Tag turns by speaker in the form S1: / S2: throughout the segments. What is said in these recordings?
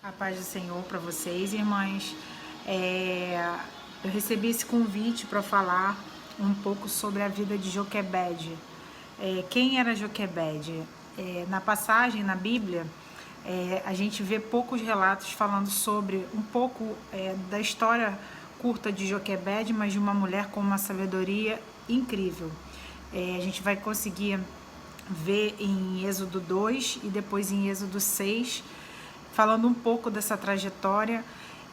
S1: A paz do Senhor para vocês, irmãs. Eu recebi esse convite para falar um pouco sobre a vida de Joquebede. Quem era Joquebede? Na passagem, na Bíblia, a gente vê poucos relatos falando sobre um pouco da história curta de Joquebede, mas de uma mulher com uma sabedoria incrível. A gente vai conseguir ver em Êxodo 2 e depois em Êxodo 6, falando um pouco dessa trajetória.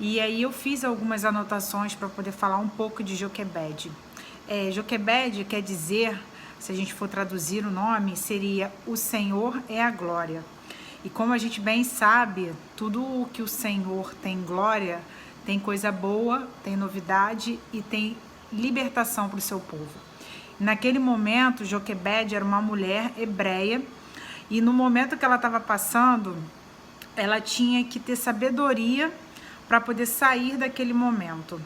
S1: E aí eu fiz algumas anotações para poder falar um pouco de Joquebede. Joquebede quer dizer, se a gente for traduzir o nome, seria o Senhor é a glória. E como a gente bem sabe, tudo o que o Senhor tem glória, tem coisa boa, tem novidade e tem libertação para o seu povo. Naquele momento, Joquebede era uma mulher hebreia e no momento que ela estava passando, ela tinha que ter sabedoria para poder sair daquele momento.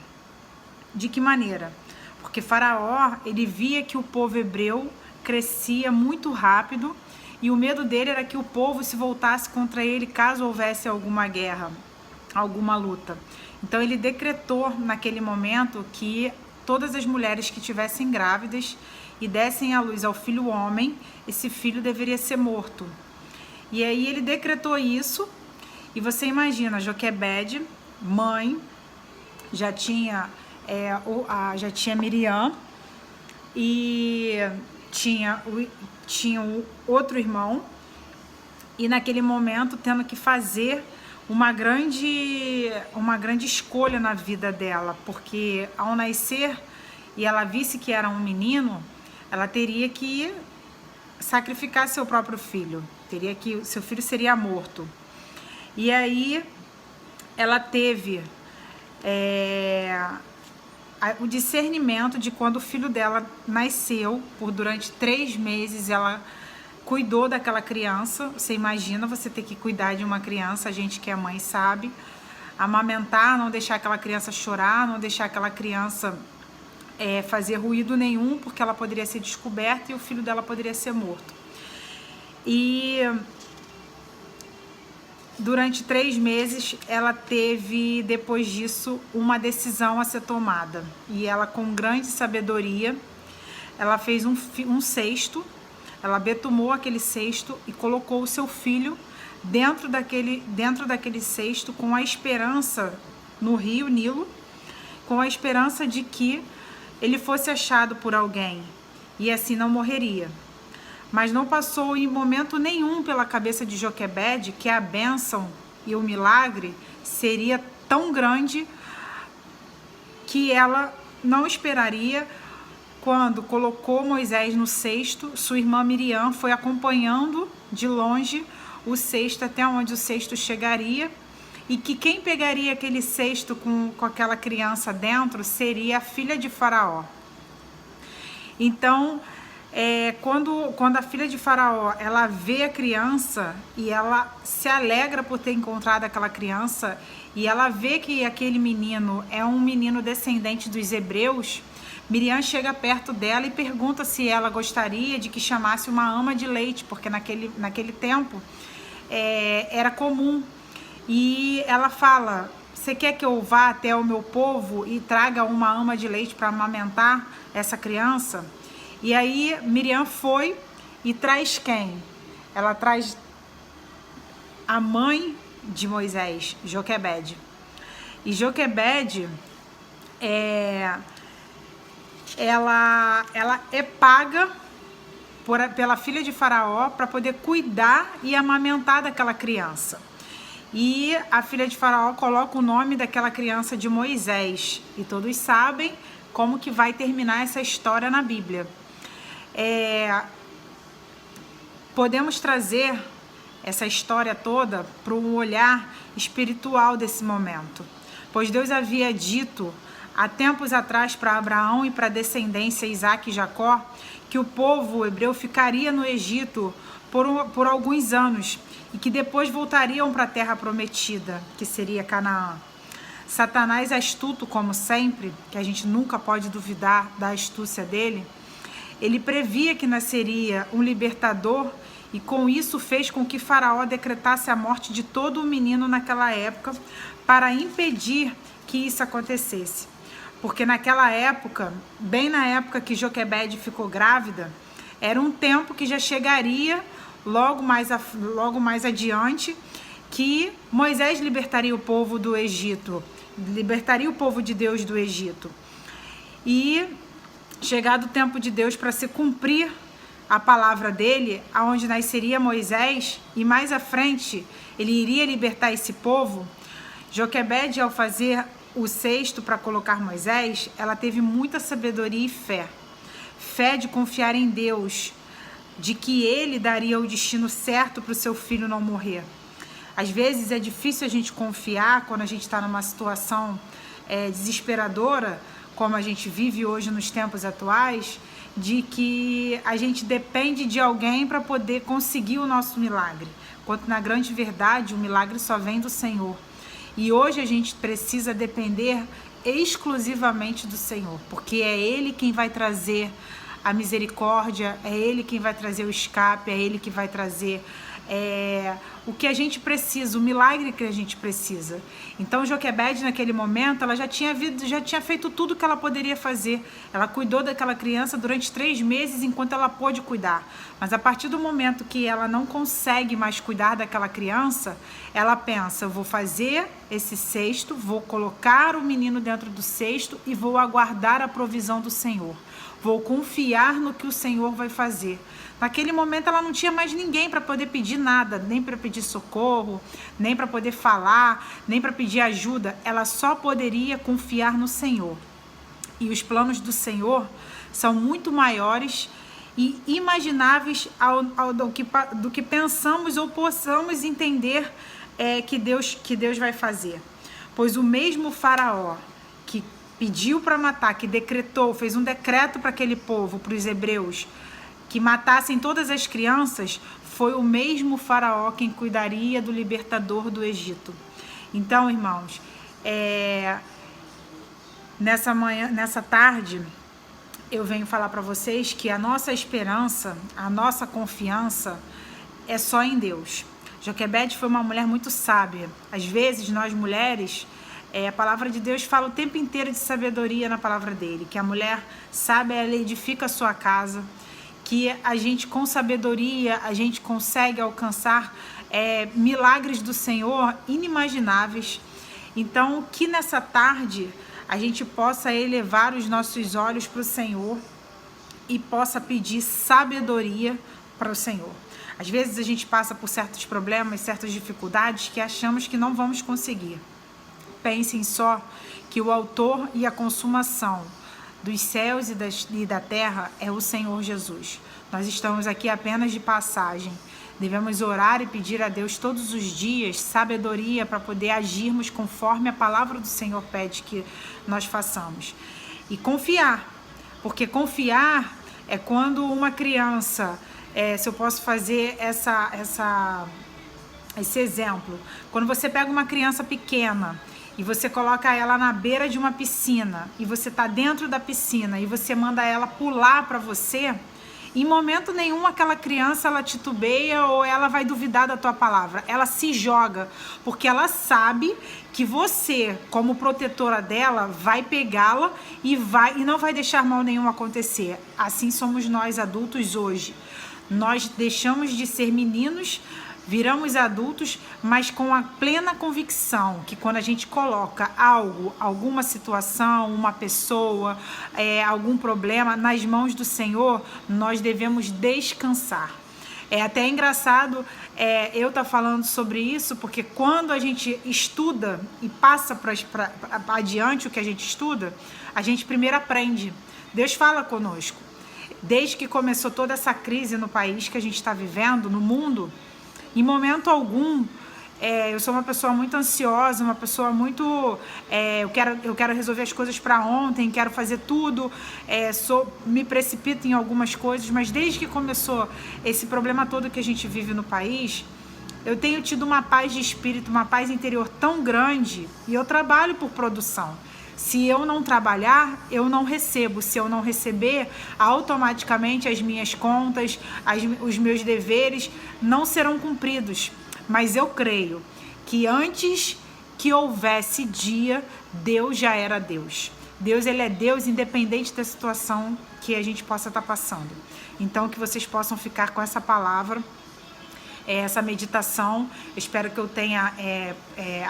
S1: De que maneira? Porque Faraó, ele via que o povo hebreu crescia muito rápido e o medo dele era que o povo se voltasse contra ele caso houvesse alguma guerra, alguma luta. Então ele decretou naquele momento que todas as mulheres que estivessem grávidas e dessem à luz ao filho homem, esse filho deveria ser morto. E aí ele decretou isso, e você imagina, Joquebede, mãe, já tinha Miriam, e tinha o outro irmão, e naquele momento tendo que fazer uma grande escolha na vida dela, porque ao nascer e ela visse que era um menino, ela teria que sacrificar seu próprio filho, seu filho seria morto. E aí ela teve o discernimento de quando o filho dela nasceu, durante 3 meses ela cuidou daquela criança. Você imagina você ter que cuidar de uma criança, a gente que é mãe sabe, amamentar, não deixar aquela criança chorar, não deixar aquela criança fazer ruído nenhum, porque ela poderia ser descoberta e o filho dela poderia ser morto. E durante 3 meses ela teve, depois disso, uma decisão a ser tomada. E ela, com grande sabedoria, ela fez um cesto, ela betumou aquele cesto e colocou o seu filho dentro daquele cesto, com a esperança, no rio Nilo, com a esperança de que ele fosse achado por alguém e assim não morreria. Mas não passou em momento nenhum pela cabeça de Joquebede que a bênção e o milagre seria tão grande que ela não esperaria. Quando colocou Moisés no cesto, sua irmã Miriam foi acompanhando de longe o cesto até onde o cesto chegaria, e que quem pegaria aquele cesto com aquela criança dentro seria a filha de Faraó. Então, quando a filha de Faraó, ela vê a criança e ela se alegra por ter encontrado aquela criança, e ela vê que aquele menino é um menino descendente dos hebreus, Miriam chega perto dela e pergunta se ela gostaria de que chamasse uma ama de leite, porque naquele tempo era comum. E ela fala: você quer que eu vá até o meu povo e traga uma ama de leite para amamentar essa criança? E aí Miriam foi e traz quem? Ela traz a mãe de Moisés, Joquebede. E Joquebede ela é paga pela filha de Faraó para poder cuidar e amamentar daquela criança. E a filha de Faraó coloca o nome daquela criança de Moisés. E todos sabem como que vai terminar essa história na Bíblia. Podemos trazer essa história toda para um olhar espiritual desse momento. Pois Deus havia dito há tempos atrás para Abraão e para a descendência Isaac e Jacó que o povo hebreu ficaria no Egito por alguns anos e que depois voltariam para a terra prometida, que seria Canaã. Satanás, astuto como sempre, que a gente nunca pode duvidar da astúcia dele, ele previa que nasceria um libertador e com isso fez com que Faraó decretasse a morte de todo o menino naquela época para impedir que isso acontecesse. Porque naquela época, bem na época que Joquebede ficou grávida, era um tempo que já chegaria logo mais adiante, que Moisés libertaria o povo do Egito, libertaria o povo de Deus do Egito. E chegado o tempo de Deus para se cumprir a palavra dele, aonde nasceria Moisés, e mais à frente ele iria libertar esse povo, Joquebede, ao fazer o cesto para colocar Moisés, ela teve muita sabedoria e fé. Fé de confiar em Deus, de que ele daria o destino certo para o seu filho não morrer. Às vezes é difícil a gente confiar quando a gente está numa situação desesperadora, como a gente vive hoje nos tempos atuais, de que a gente depende de alguém para poder conseguir o nosso milagre. Quando na grande verdade o milagre só vem do Senhor. E hoje a gente precisa depender exclusivamente do Senhor, porque é Ele quem vai trazer a misericórdia, é Ele quem vai trazer o escape, é Ele que vai trazer o que a gente precisa, o milagre que a gente precisa. Então Joquebede naquele momento, ela já tinha feito tudo que ela poderia fazer. Ela cuidou daquela criança durante 3 meses enquanto ela pôde cuidar. Mas a partir do momento que ela não consegue mais cuidar daquela criança, ela pensa, eu vou fazer esse cesto, vou colocar o menino dentro do cesto e vou aguardar a provisão do Senhor. Vou confiar no que o Senhor vai fazer. Naquele momento ela não tinha mais ninguém para poder pedir nada, nem para pedir socorro, nem para poder falar, nem para pedir ajuda. Ela só poderia confiar no Senhor. E os planos do Senhor são muito maiores e imagináveis do que pensamos ou possamos entender que Deus vai fazer. Pois o mesmo Faraó que pediu para matar, que decretou, fez um decreto para aquele povo, para os hebreus, que matassem todas as crianças, foi o mesmo Faraó quem cuidaria do libertador do Egito. Então, irmãos, nessa tarde, eu venho falar para vocês que a nossa esperança, a nossa confiança é só em Deus. Joquebede foi uma mulher muito sábia. Às vezes, nós mulheres, a palavra de Deus fala o tempo inteiro de sabedoria na palavra dele, que a mulher sábia, ela edifica a sua casa, que a gente com sabedoria, a gente consegue alcançar milagres do Senhor inimagináveis. Então, que nessa tarde a gente possa elevar os nossos olhos para o Senhor e possa pedir sabedoria para o Senhor. Às vezes a gente passa por certos problemas, certas dificuldades que achamos que não vamos conseguir. Pensem só que o autor e a consumação dos céus e da terra é o Senhor Jesus. Nós estamos aqui apenas de passagem. Devemos orar e pedir a Deus todos os dias sabedoria para poder agirmos conforme a palavra do Senhor pede que nós façamos. E confiar, porque confiar é quando uma criança, se eu posso fazer esse exemplo, quando você pega uma criança pequena e você coloca ela na beira de uma piscina e você está dentro da piscina e você manda ela pular para você, em momento nenhum aquela criança ela titubeia ou ela vai duvidar da tua palavra. Ela se joga, porque ela sabe que você, como protetora dela, vai pegá-la e não vai deixar mal nenhum acontecer. Assim somos nós adultos hoje. Nós deixamos de ser meninos, viramos adultos, mas com a plena convicção que quando a gente coloca alguma situação, uma pessoa, algum problema nas mãos do Senhor, nós devemos descansar. É até engraçado eu estar falando sobre isso, porque quando a gente estuda e passa para adiante o que a gente estuda, a gente primeiro aprende. Deus fala conosco. Desde que começou toda essa crise no país que a gente está vivendo, no mundo, em momento algum, eu sou uma pessoa muito ansiosa, uma pessoa muito... eu quero resolver as coisas para ontem, quero fazer tudo, me precipito em algumas coisas, mas desde que começou esse problema todo que a gente vive no país, eu tenho tido uma paz de espírito, uma paz interior tão grande, e eu trabalho por produção. Se eu não trabalhar, eu não recebo. Se eu não receber, automaticamente as minhas contas, os meus deveres não serão cumpridos. Mas eu creio que antes que houvesse dia, Deus já era Deus. Deus, ele é Deus independente da situação que a gente possa estar passando. Então, que vocês possam ficar com essa palavra, essa meditação. Espero que eu tenha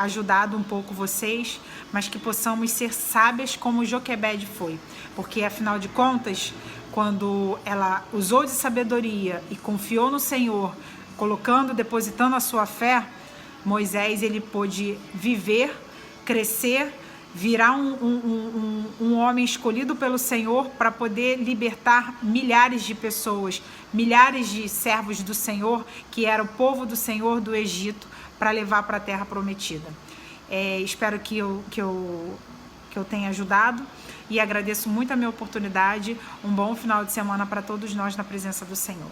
S1: ajudado um pouco vocês, mas que possamos ser sábias como Joquebede foi. Porque, afinal de contas, quando ela usou de sabedoria e confiou no Senhor, depositando a sua fé, Moisés, ele pôde viver, crescer, virar um homem escolhido pelo Senhor para poder libertar milhares de pessoas, milhares de servos do Senhor, que era o povo do Senhor do Egito, para levar para a terra prometida. Espero que eu tenha ajudado e agradeço muito a minha oportunidade. Um bom final de semana para todos nós na presença do Senhor.